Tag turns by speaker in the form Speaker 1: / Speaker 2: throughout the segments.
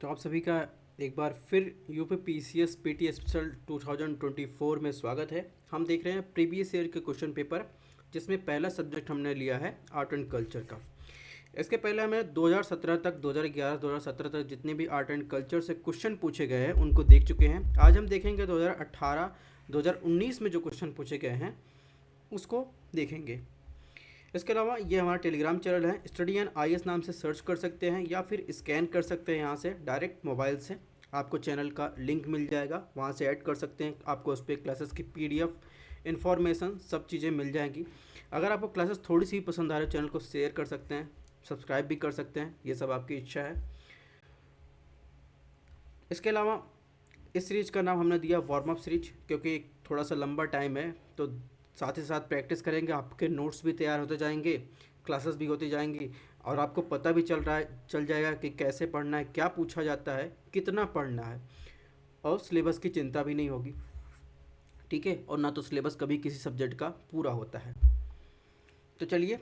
Speaker 1: तो आप सभी का एक बार फिर यूपी पीसीएस पीटी स्पेशल 2024 में स्वागत है। हम देख रहे हैं प्रीवियस ईयर के क्वेश्चन पेपर, जिसमें पहला सब्जेक्ट हमने लिया है आर्ट एंड कल्चर का। इसके पहले हमें 2017 तक 2011 2017 तक जितने भी आर्ट एंड कल्चर से क्वेश्चन पूछे गए हैं उनको देख चुके हैं। आज हम देखेंगे 2018 2019 में जो क्वेश्चन पूछे गए हैं उसको देखेंगे। इसके अलावा ये हमारा टेलीग्राम चैनल है, स्टडी एंड आईएएस नाम से सर्च कर सकते हैं या फिर स्कैन कर सकते हैं यहाँ से डायरेक्ट मोबाइल से। आपको चैनल का लिंक मिल जाएगा, वहाँ से ऐड कर सकते हैं। आपको उस पर क्लासेस की पीडीएफ इन्फॉर्मेशन सब चीज़ें मिल जाएंगी। अगर आपको क्लासेस थोड़ी सी पसंद आ रही है, चैनल को शेयर कर सकते हैं, सब्सक्राइब भी कर सकते हैं, ये सब आपकी इच्छा है। इसके अलावा इस सीरीज़ का नाम हमने दिया वार्म अप सीरीज, क्योंकि थोड़ा सा लंबा टाइम है, तो साथ ही साथ प्रैक्टिस करेंगे, आपके नोट्स भी तैयार होते जाएंगे, क्लासेस भी होती जाएंगी और आपको पता भी चल जाएगा कि कैसे पढ़ना है, क्या पूछा जाता है, कितना पढ़ना है, और सिलेबस की चिंता भी नहीं होगी। ठीक है, और ना तो सिलेबस कभी किसी सब्जेक्ट का पूरा होता है। तो चलिए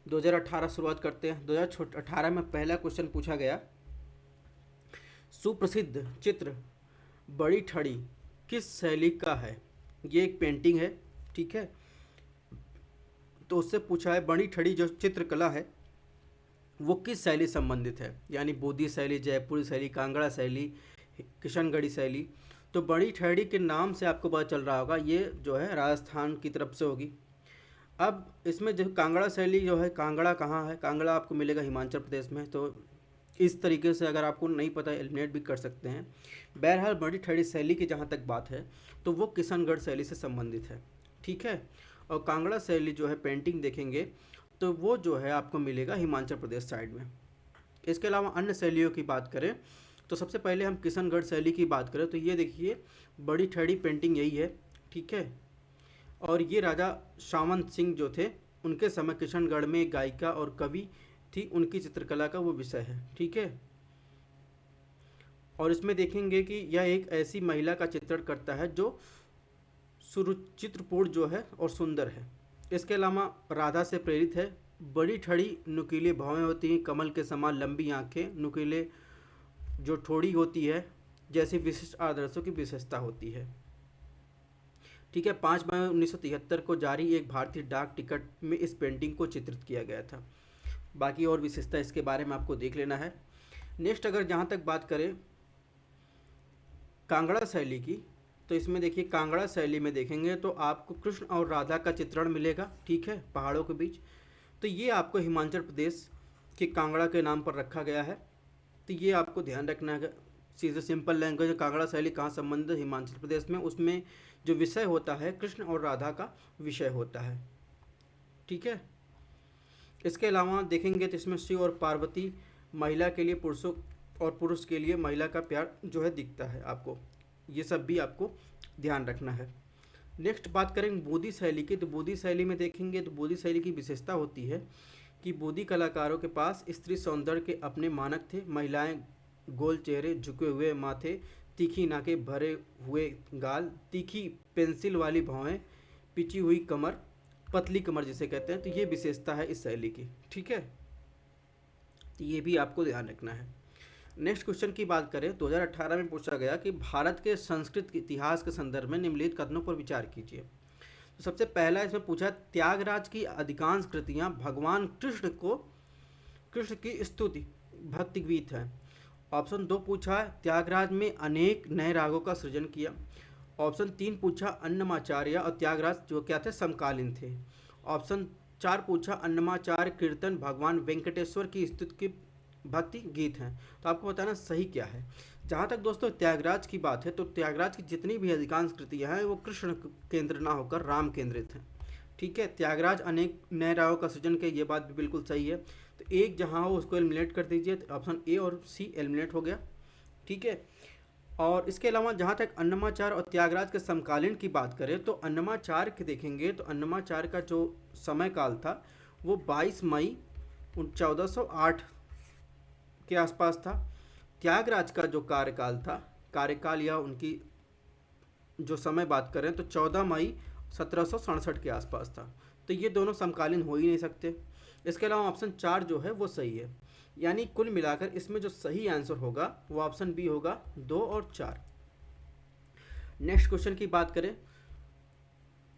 Speaker 1: 2018 शुरुआत करते हैं। 2018 में पहला क्वेश्चन पूछा गया, सुप्रसिद्ध चित्र बड़ी ठड़ी किस शैली का है। ये एक पेंटिंग है, ठीक है। तो उससे पूछा है बड़ी ठड़ी जो चित्रकला है वो किस शैली संबंधित है, यानी बोधी शैली, जयपुरी शैली, कांगड़ा शैली, किशनगढ़ी शैली। तो बड़ी ठड़ी के नाम से आपको पता चल रहा होगा ये जो है राजस्थान की तरफ से होगी। अब इसमें जो कांगड़ा शैली जो है, कांगड़ा कहाँ है, कांगड़ा आपको मिलेगा हिमाचल प्रदेश में। तो इस तरीके से अगर आपको नहीं पता एलिमिनेट भी कर सकते हैं। बहरहाल बड़ी ठड़ी शैली की जहाँ तक बात है तो वो किशनगढ़ शैली से संबंधित है, ठीक है। और कांगड़ा शैली जो है पेंटिंग देखेंगे तो वो जो है आपको मिलेगा हिमाचल प्रदेश साइड में। इसके अलावा अन्य शैलियों की बात करें तो सबसे पहले हम किशनगढ़ शैली की बात करें तो ये देखिए बड़ी ठड़ी पेंटिंग यही है, ठीक है। और ये राजा सावंत सिंह जो थे उनके समय किशनगढ़ में एक गायिका और कवि थी, उनकी चित्रकला का वो विषय है, ठीक है। और इसमें देखेंगे कि यह एक ऐसी महिला का चित्रण करता है जो सुरुचित्रपूर्ण जो है और सुंदर है। इसके अलावा राधा से प्रेरित है। बड़ी ठड़ी नुकीली भौहें होती हैं, कमल के समान लंबी आंखें, नुकीले जो ठोड़ी होती है, जैसी विशिष्ट आदर्शों की विशेषता होती है, ठीक है। 5 मई 1973 को जारी एक भारतीय डाक टिकट में इस पेंटिंग को चित्रित किया गया था। बाकी और विशेषता इसके बारे में आपको देख लेना है। नेक्स्ट अगर जहाँ तक बात करें कांगड़ा शैली की, तो इसमें देखिए कांगड़ा शैली में देखेंगे तो आपको कृष्ण और राधा का चित्रण मिलेगा, ठीक है, पहाड़ों के बीच। तो ये आपको हिमाचल प्रदेश के कांगड़ा के नाम पर रखा गया है। तो ये आपको ध्यान रखना है। सीधे सिंपल लैंग्वेज, कांगड़ा शैली कहाँ संबंधित, हिमाचल प्रदेश में, उसमें जो विषय होता है कृष्ण और राधा का विषय होता है, ठीक है। इसके अलावा देखेंगे तो इसमें शिव और पार्वती, महिला के लिए पुरुषों और पुरुष के लिए महिला का प्यार जो है दिखता है आपको। ये सब भी आपको ध्यान रखना है। नेक्स्ट बात करेंगे बोधी शैली की, तो बोधी शैली में देखेंगे तो बोधी शैली की विशेषता होती है कि बोधी कलाकारों के पास स्त्री सौंदर्य के अपने मानक थे। महिलाएं गोल चेहरे, झुके हुए माथे, तीखी नाकें, भरे हुए गाल, तीखी पेंसिल वाली भौहें, पिची हुई कमर, पतली कमर जिसे कहते हैं। तो ये विशेषता है इस शैली की, ठीक है। तो ये भी आपको ध्यान रखना है। नेक्स्ट क्वेश्चन की बात करें 2018 में पूछा गया कि भारत के संस्कृत इतिहास के संदर्भ में निम्नलिखित कथनों पर विचार कीजिए। तो सबसे पहला इसमें पूछा त्यागराज की अधिकांश कृतियां भगवान कृष्ण की स्तुति भक्ति गीत है। ऑप्शन 2 पूछा त्यागराज में अनेक नए रागों का सृजन किया। ऑप्शन 3 पूछा अन्नमाचार्य और त्यागराज जो क्या थे, समकालीन थे। ऑप्शन 4 पूछा अन्नमाचार्य कीर्तन भगवान वेंकटेश्वर की स्तुति की भक्ति गीत हैं। तो आपको बताना सही क्या है। जहाँ तक दोस्तों त्यागराज की बात है तो त्यागराज की जितनी भी अधिकांश कृतियाँ हैं वो कृष्ण केंद्र ना होकर राम केंद्रित हैं, ठीक है। त्यागराज अनेक नए रागों का सृजन किया, ये बात भी बिल्कुल सही है। तो एक जहाँ हो उसको एलिमिनेट कर दीजिए, तो ऑप्शन ए और सी एलिमिनेट हो गया, ठीक है। और इसके अलावा जहाँ तक अन्नमाचार्य और त्यागराज के समकालीन की बात करें तो अन्नमाचार्य के देखेंगे तो अन्नमाचार्य का जो समय काल था वो 22 मई 1408 के आसपास था। त्यागराज का जो कार्यकाल या उनकी जो समय बात करें तो 14 मई 1767 के आसपास था। तो ये दोनों समकालीन हो ही नहीं सकते। इसके अलावा ऑप्शन 4 जो है वो सही है। यानी कुल मिलाकर इसमें जो सही आंसर होगा वो ऑप्शन बी होगा 2 और 4। नेक्स्ट क्वेश्चन की बात करें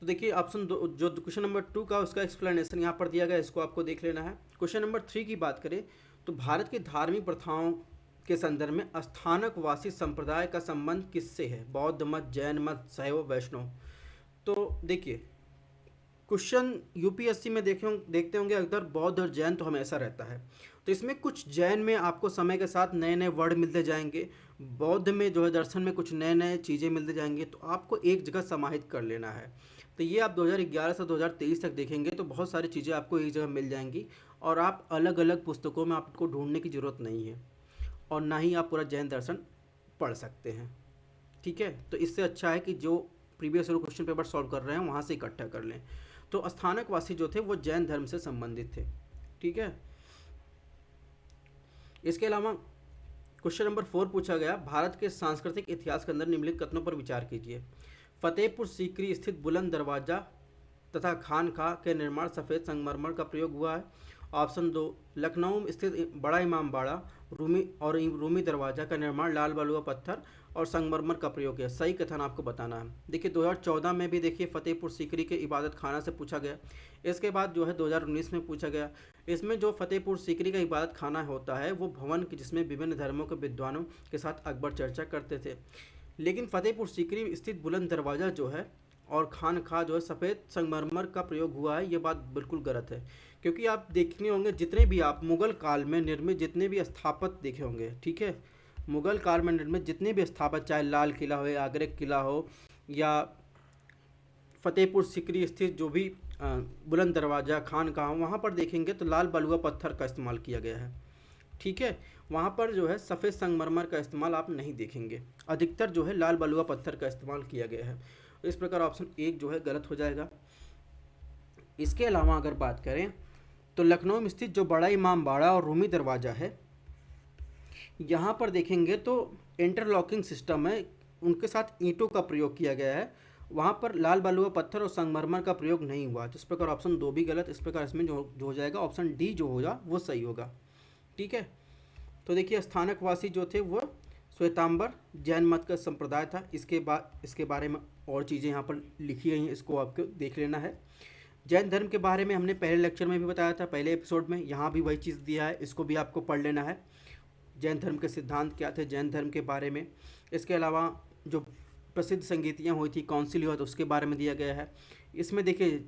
Speaker 1: तो देखिए ऑप्शन दो, जो क्वेश्चन नंबर 2 का उसका एक्सप्लेनेशन यहाँ पर दिया गया, इसको आपको देख लेना है। क्वेश्चन नंबर 3 की बात करें तो भारत की धार्मिक प्रथाओं के संदर्भ में स्थानकवासी संप्रदाय का संबंध किससे है? बौद्ध मत, जैन मत, शैव, वैष्णव। तो देखिए क्वेश्चन यूपीएससी में देखते होंगे अक्सर बौद्ध और जैन तो हमेशा रहता है। तो इसमें कुछ जैन में आपको समय के साथ नए नए वर्ड मिलते जाएंगे, बौद्ध में जो है दर्शन में कुछ नए नए चीज़ें मिलते जाएंगे, तो आपको एक जगह समाहित कर लेना है। तो ये आप 2011 से 2023 तक देखेंगे तो बहुत सारी चीज़ें आपको एक जगह मिल जाएंगी और आप अलग अलग पुस्तकों में आपको ढूंढने की ज़रूरत नहीं है और ना ही आप पूरा जैन दर्शन पढ़ सकते हैं। ठीक है, तो इससे अच्छा है कि जो previous year question paper solve कर रहे हैं वहाँ से इकट्ठा कर लें। तो स्थानकवासी जो थे वो जैन धर्म से संबंधित थे। ठीक है, इसके अलावा क्वेश्चन नंबर 4 पूछा गया, भारत के सांस्कृतिक इतिहास के अंदर निम्नलिखित कथनों पर विचार कीजिए। फतेहपुर सीकरी स्थित बुलंद दरवाजा तथा खानका के निर्माण सफ़ेद संगमरमर का प्रयोग हुआ है। ऑप्शन 2, लखनऊ स्थित बड़ा इमाम बाड़ा रूमी दरवाजा का निर्माण लाल बलुआ पत्थर और संगमरमर का प्रयोग किया। सही कथन आपको बताना है। देखिए 2014 में भी देखिए फतेहपुर सीकरी के इबादत खाना से पूछा गया। इसके बाद जो है 2019 में पूछा गया। इसमें जो फतेहपुर सीकरी का इबादत खाना होता है वो भवन जिसमें विभिन्न धर्मों के विद्वानों के साथ अकबर चर्चा करते थे। लेकिन फतेहपुर सीकरी स्थित बुलंद दरवाज़ा जो है और खानका जो है सफ़ेद संगमरमर का प्रयोग हुआ है, ये बात बिल्कुल गलत है। क्योंकि आप देखने होंगे जितने भी आप मुग़ल काल में निर्मित जितने भी स्थापत्य देखे होंगे, ठीक है, मुग़ल काल में निर्मित जितने भी स्थापत्य, चाहे लाल किला हो या आगरा किला हो या फतेहपुर सीकरी स्थित जो भी बुलंद दरवाज़ा खानका हो, वहाँ पर देखेंगे तो लाल बलुआ पत्थर का इस्तेमाल किया गया है। ठीक है, वहाँ पर जो है सफ़ेद संगमरमर का इस्तेमाल आप नहीं देखेंगे, अधिकतर जो है लाल बलुआ पत्थर का इस्तेमाल किया गया है। इस प्रकार ऑप्शन 1 जो है गलत हो जाएगा। इसके अलावा अगर बात करें तो लखनऊ में स्थित जो बड़ा इमाम बाड़ा और रूमी दरवाज़ा है, यहाँ पर देखेंगे तो इंटरलॉकिंग सिस्टम है, उनके साथ ईंटों का प्रयोग किया गया है। वहाँ पर लाल बलुआ पत्थर और संगमरमर का प्रयोग नहीं हुआ। तो इस प्रकार ऑप्शन 2 भी गलत। इस प्रकार इसमें जो हो जाएगा ऑप्शन डी जो होगा वो सही होगा। ठीक है, तो देखिए स्थानकवासी जो थे वो श्वेतांबर जैन मत का संप्रदाय था। इसके बारे में और चीज़ें यहाँ पर लिखी गई हैं, इसको आपको देख लेना है। जैन धर्म के बारे में हमने पहले लेक्चर में भी बताया था, पहले एपिसोड में, यहाँ भी वही चीज़ दिया है, इसको भी आपको पढ़ लेना है। जैन धर्म के सिद्धांत क्या थे जैन धर्म के बारे में। इसके अलावा जो प्रसिद्ध संगीतियाँ हुई थी, काउंसिल हुआ था, उसके बारे में दिया गया है। इसमें देखिए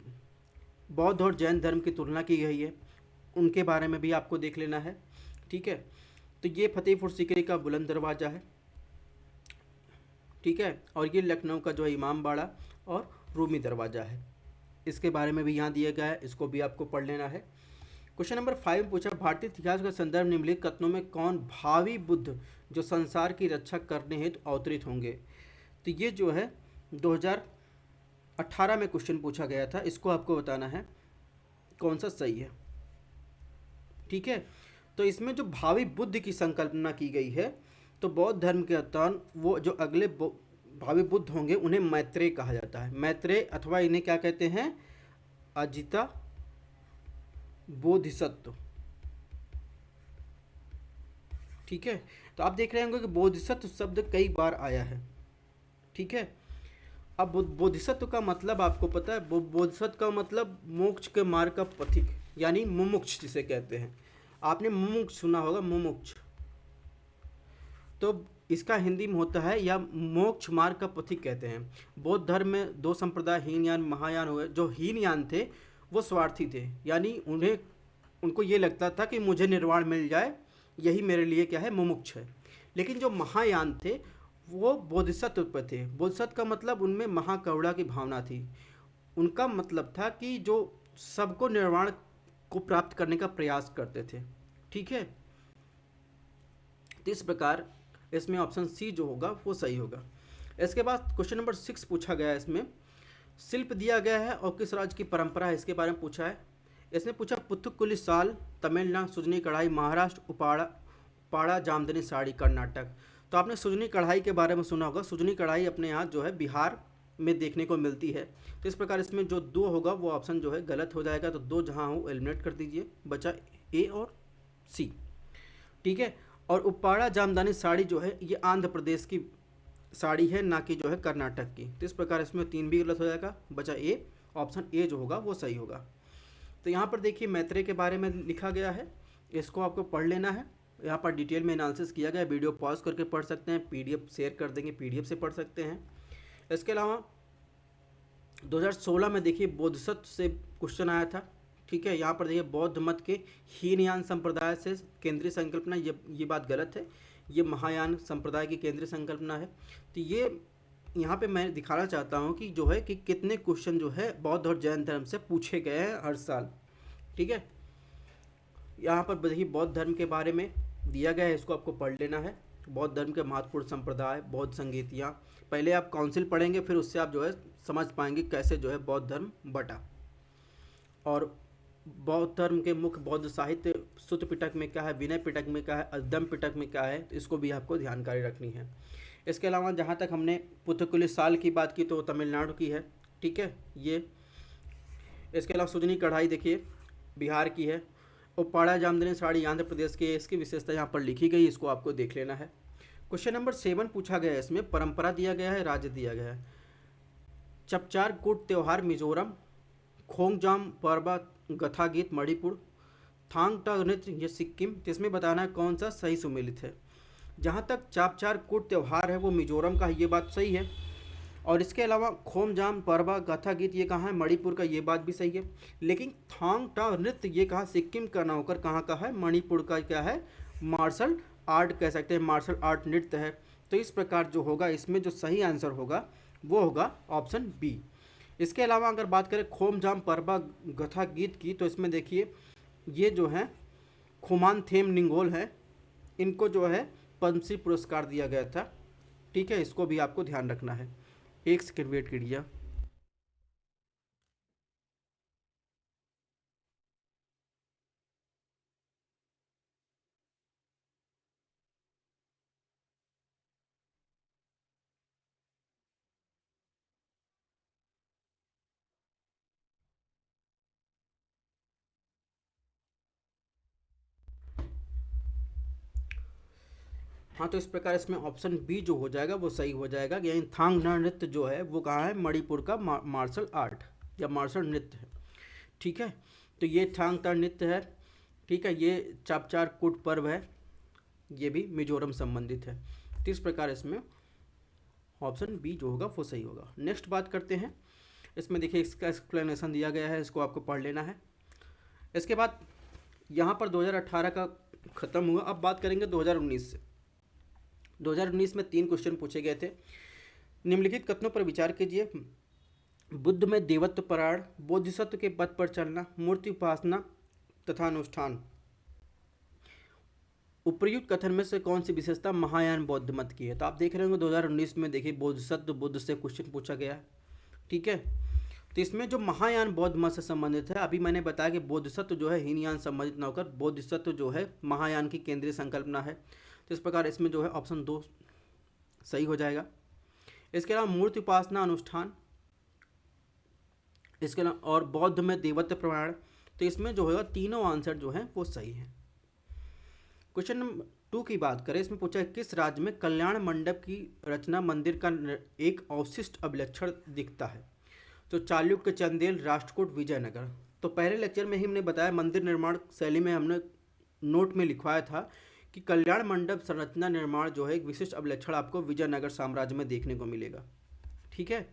Speaker 1: बौद्ध और जैन धर्म की तुलना की गई है, उनके बारे में भी आपको देख लेना है। ठीक है, तो ये फतेहपुर सीकरी का बुलंद दरवाज़ा है। ठीक है, और ये लखनऊ का जो है इमाम बाड़ा और रूमी दरवाज़ा है, इसके बारे में भी यहाँ दिया गया है, इसको भी आपको पढ़ लेना है। क्वेश्चन नंबर 5 पूछा, भारतीय इतिहास का संदर्भ निम्नलिखित कथनों में कौन भावी बुद्ध जो संसार की रक्षा करने हेतु अवतरित होंगे? तो ये जो है 2018 में क्वेश्चन पूछा गया था, इसको आपको बताना है कौन सा सही है। ठीक है, तो इसमें जो भावी बुद्ध की संकल्पना की गई है, तो बौद्ध धर्म के अवतार वो जो अगले भावी बुद्ध होंगे उन्हें मैत्रेय कहा जाता है। मैत्रेय अथवा इन्हें क्या कहते हैं? अजिता बोधिसत्व। ठीक है, तो आप देख रहे होंगे कि बोधिसत्व शब्द कई बार आया है। ठीक है, अब बोधिसत्व का मतलब आपको पता है? बोधिसत्व का मतलब मोक्ष के मार्ग का पथिक, यानी मुमुक्ष जिसे कहते हैं। आपने मुमुक्ष सुना होगा, मुमुक्ष, तो इसका हिंदी में होता है या मोक्ष मार्ग का पथिक कहते हैं। बौद्ध धर्म में 2 संप्रदाय हीनयान महायान हुए। जो हीनयान थे वो स्वार्थी थे, यानी उनको ये लगता था कि मुझे निर्वाण मिल जाए, यही मेरे लिए क्या है, मुमुक्ष है। लेकिन जो महायान थे वो बोधिसत्व पर थे। बोधिसत्व का मतलब उनमें महाकरुणा की भावना थी। उनका मतलब था कि जो सबको निर्वाण को प्राप्त करने का प्रयास करते थे। ठीक है, तो इस प्रकार इसमें ऑप्शन सी जो होगा वो सही होगा। इसके बाद क्वेश्चन नंबर 6 पूछा गया है, इसमें शिल्प दिया गया है और किस राज्य की परंपरा है इसके बारे में पूछा है। इसने पूछा पुथुक्कुली साल तमिलनाडु, सुजनी कढ़ाई महाराष्ट्र, उपाड़ा जामदनी साड़ी कर्नाटक। तो आपने सुजनी कढ़ाई के बारे में सुना होगा। सुजनी कढ़ाई अपने यहाँ जो है बिहार में देखने को मिलती है। तो इस प्रकार इसमें जो 2 होगा वो ऑप्शन जो है गलत हो जाएगा। तो 2 जहाँ हो एलिमिनेट कर दीजिए, बचा ए और सी। ठीक है। और उप्पाड़ा जामदानी साड़ी जो है ये आंध्र प्रदेश की साड़ी है, ना कि जो है कर्नाटक की। तो इस प्रकार इसमें 3 भी गलत हो जाएगा, बचा ए, ऑप्शन ए जो होगा वो सही होगा। तो यहाँ पर देखिए मैत्रेय के बारे में लिखा गया है, इसको आपको पढ़ लेना है। यहाँ पर डिटेल में एनालिसिस किया गया है, वीडियो पॉज करके पढ़ सकते हैं, पीडीएफ शेयर कर देंगे, पीडीएफ से पढ़ सकते हैं। इसके अलावा 2016 में देखिए बोधिसत्व से क्वेश्चन आया था, ठीक है। यहाँ पर देखिए बौद्ध मत के हीनयान संप्रदाय से केंद्रीय संकल्पना, ये बात गलत है, ये महायान संप्रदाय की केंद्रीय संकल्पना है। तो ये यहाँ पे मैं दिखाना चाहता हूँ कि जो है कि कितने क्वेश्चन जो है बौद्ध और जैन धर्म से पूछे गए हैं हर साल, ठीक है। यहाँ पर देखिए बौद्ध धर्म के बारे में दिया गया है, इसको आपको पढ़ लेना है। बौद्ध धर्म के महत्वपूर्ण संप्रदाय, बौद्ध संगीतियाँ, पहले आप काउंसिल पढ़ेंगे, फिर उससे आप जो है समझ पाएंगे कैसे जो है बौद्ध धर्म बटा। और बौद्ध धर्म के मुख्य बौद्ध साहित्य सुत्त पिटक में क्या है, विनय पिटक में क्या है, अद्यम पिटक में क्या है, तो इसको भी आपको जानकारी रखनी है। इसके अलावा जहाँ तक हमने पुथकुली साल की बात की तो तमिलनाडु की है, ठीक है ये। इसके अलावा सुजनी कढ़ाई देखिए बिहार की है। उप्पाड़ा जामदानी साड़ी आंध्र प्रदेश की है, इसकी विशेषता यहाँ पर लिखी गई, इसको आपको देख लेना है। क्वेश्चन नंबर 7 पूछा गया है, इसमें परंपरा दिया गया है, राज्य दिया गया है। चपचार कूट त्यौहार मिजोरम, खोंगजाम पर्वा गथा गीत मणिपुर, थांग टा नृत्य ये सिक्किम। जिसमें बताना है कौन सा सही सुमेलित है। जहाँ तक चापचार कूट त्यौहार है वो मिजोरम का है, ये बात सही है। और इसके अलावा खोमजाम पर्वा गाथा गीत ये कहाँ है, मणिपुर का, ये बात भी सही है। लेकिन थांग टा नृत्य ये कहाँ, सिक्किम का ना होकर कहाँ का है, मणिपुर का क्या है, मार्शल आर्ट कह सकते हैं, मार्शल आर्ट नृत्य है। तो इस प्रकार जो होगा इसमें जो सही आंसर होगा वो होगा ऑप्शन बी। इसके अलावा अगर बात करें खोमजाम पर्वा गथा गीत की, तो इसमें देखिए ये जो है खुमान थेम निंगोल है, इनको जो है पद्मश्री पुरस्कार दिया गया था, ठीक है। इसको भी आपको ध्यान रखना है। एक सेकेंड वेट कीजिए। हाँ, तो इस प्रकार इसमें ऑप्शन बी जो हो जाएगा वो सही हो जाएगा। यानी थांग नृत्य जो है वो कहाँ है, मणिपुर का मार्शल आर्ट या मार्शल नृत्य है, ठीक है। तो ये थांग ता नृत्य है, ठीक है। ये चापचार कूट पर्व है, ये भी मिजोरम संबंधित है। तो इस प्रकार इसमें ऑप्शन बी जो होगा वो सही होगा। नेक्स्ट बात करते हैं, इसमें देखिए इसका एक्सप्लेनेशन दिया गया है, इसको आपको पढ़ लेना है। इसके बाद यहाँ पर 2018 का ख़त्म हुआ, अब बात करेंगे 2019 से। 2019 में 3 क्वेश्चन पूछे गए थे। निम्नलिखित कथनों पर विचार कीजिए। बुद्ध में देवत्व परायण, बोधिसत्व के पथ पर चलना, मूर्ति उपासना तथा अनुष्ठान। उपर्युक्त कथन में से कौन सी विशेषता महायान बौद्ध मत की है। तो आप देख रहे होंगे 2019 में देखिए बोधिसत्व बुद्ध से क्वेश्चन पूछा गया है, ठीक है। तो इसमें जो महायान बौद्ध मत से संबंधित है, अभी मैंने बताया कि बोधिसत्व जो है हीनयान संबंधित न होकर बोधिसत्व जो है महायान की केंद्रीय संकल्पना है। तो इस प्रकार इसमें जो है ऑप्शन 2 सही हो जाएगा। इसके अलावा मूर्ति उपासना अनुष्ठान, इसके अलावा और बौद्ध में देवत्व प्रमाण, तो इसमें जो होगा तीनों आंसर जो हैं वो सही हैं। क्वेश्चन नंबर 2 की बात करें, इसमें पूछा है किस राज्य में कल्याण मंडप की रचना मंदिर का एक अवशिष्ट अभिलक्षण दिखता है। तो चालुक्य, चंदेल, राष्ट्रकूट, विजयनगर। तो पहले लेक्चर में ही हमने बताया मंदिर निर्माण शैली में हमने नोट में लिखवाया था कि कल्याण मंडप संरचना निर्माण जो है एक विशिष्ट अभिलक्षण आपको विजयनगर साम्राज्य में देखने को मिलेगा, ठीक है।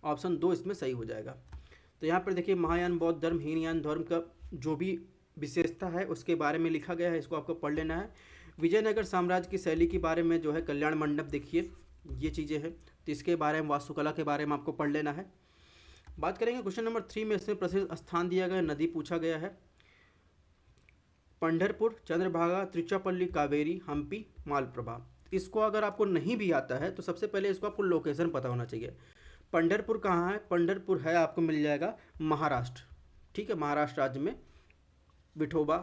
Speaker 1: ऑप्शन 2 इसमें सही हो जाएगा। तो यहाँ पर देखिए महायान बौद्ध धर्म हीनयान धर्म का जो भी विशेषता है उसके बारे में लिखा गया है, इसको आपको पढ़ लेना है। विजयनगर साम्राज्य की शैली के बारे में जो है कल्याण मंडप देखिए ये चीज़ें हैं, तो इसके बारे में वास्तुकला के बारे में आपको पढ़ लेना है। बात करेंगे क्वेश्चन नंबर 3 में, इसमें प्रसिद्ध स्थान दिया गया, नदी पूछा गया है। पंढरपुर, चंद्रभागा, त्रिचापल्ली, कावेरी, हम्पी, मालप्रभा। इसको अगर आपको नहीं भी आता है तो सबसे पहले इसको आपको लोकेशन पता होना चाहिए। पंढरपुर कहाँ है, पंढरपुर है आपको मिल जाएगा महाराष्ट्र, ठीक है, महाराष्ट्र राज्य में, विठोबा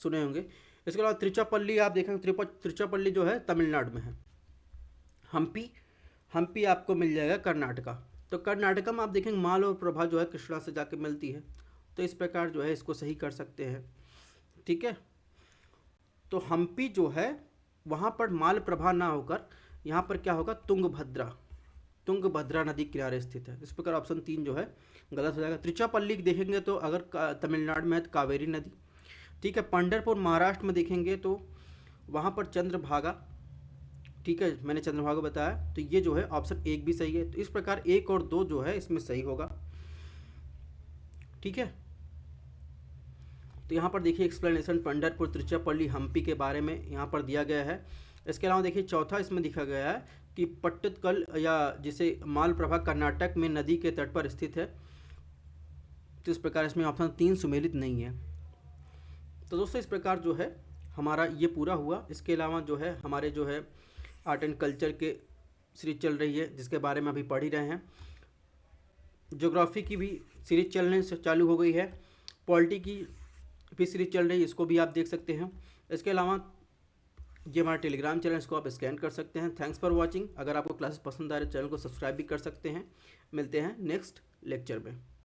Speaker 1: सुने होंगे। इसके अलावा त्रिचापल्ली आप देखेंगे, त्रिचापल्ली जो है तमिलनाडु में है। हम्पी आपको मिल जाएगा कर्नाटका। तो कर्नाटका में आप देखेंगे माल और प्रभा जो है कृष्णा से जाके मिलती है। तो इस प्रकार जो है इसको सही कर सकते हैं, ठीक है। तो हम्पी जो है वहाँ पर मालप्रभा ना होकर यहाँ पर क्या होगा, तुंगभद्रा नदी किनारे स्थित है। इस प्रकार ऑप्शन 3 जो है गलत हो जाएगा। त्रिचापल्ली देखेंगे तो अगर तमिलनाडु में है तो कावेरी नदी, ठीक है। पंढरपुर महाराष्ट्र में देखेंगे तो वहाँ पर चंद्रभागा, ठीक है, मैंने चंद्रभागा बताया, तो ये जो है ऑप्शन 1 भी सही है। तो इस प्रकार 1 और 2 जो है इसमें सही होगा, ठीक है। तो यहाँ पर देखिए एक्सप्लेनेशन पंढरपुर, त्रिचापल्ली, हम्पी के बारे में यहाँ पर दिया गया है। इसके अलावा देखिए चौथा इसमें दिखा गया है कि पट्टदकल या जिसे मालप्रभा कर्नाटक में नदी के तट पर स्थित है। तो इस प्रकार इसमें ऑप्शन 3 सुमेलित नहीं है। तो दोस्तों इस प्रकार जो है हमारा ये पूरा हुआ। इसके अलावा जो है हमारे जो है आर्ट एंड कल्चर के सीरीज चल रही है जिसके बारे में अभी पढ़ ही रहे हैं। ज्योग्राफी की भी सीरीज चलने से चालू हो गई है। पॉलिटी की भी सीरीज चल रही है, इसको भी आप देख सकते हैं। इसके अलावा ये हमारा टेलीग्राम चैनल, इसको आप स्कैन कर सकते हैं। Thanks for watching. अगर आपको क्लासेस पसंद आ रहे चैनल को सब्सक्राइब भी कर सकते हैं। मिलते हैं नेक्स्ट लेक्चर में।